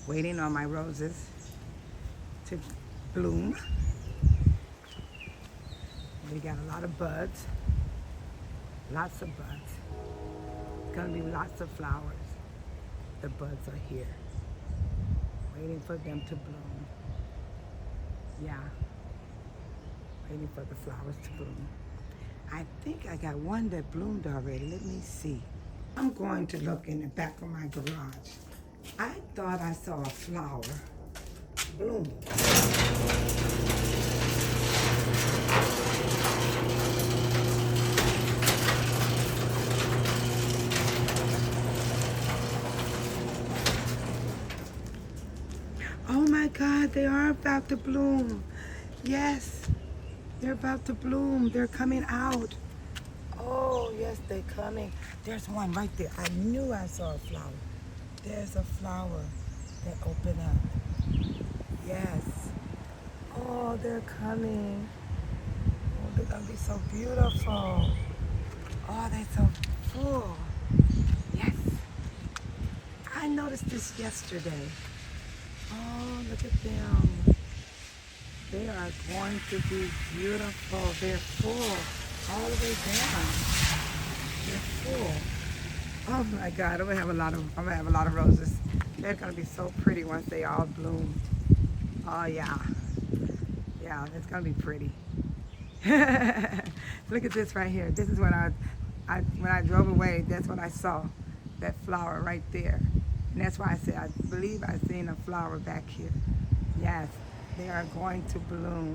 Waiting on my roses to bloom. We got a lot of buds, lots of buds. It's gonna be lots of flowers. The buds are here, waiting for them to bloom. Yeah, waiting for the flowers to bloom. I think I got one that bloomed already. Let me see. I'm going to look in the back of my garage. I thought I saw a flower bloom. Oh my God, they are about to bloom. Yes, they're about to bloom. They're coming out. Oh, yes, they're coming. There's one right there. I knew I saw a flower. There's a flower that opened up. Yes. Oh, they're coming. Oh, they're gonna be so beautiful. Oh, they're so full. Yes. I noticed this yesterday. Oh, look at them. They are going to be beautiful. They're full all the way down. They're full. Oh my God, I'm gonna have a lot of roses. They're gonna be so pretty once they all bloom. Oh yeah. Yeah, it's gonna be pretty. Look at this right here. This is when I drove away, that's what I saw. That flower right there. And that's why I said I believe I seen a flower back here. Yes, they are going to bloom.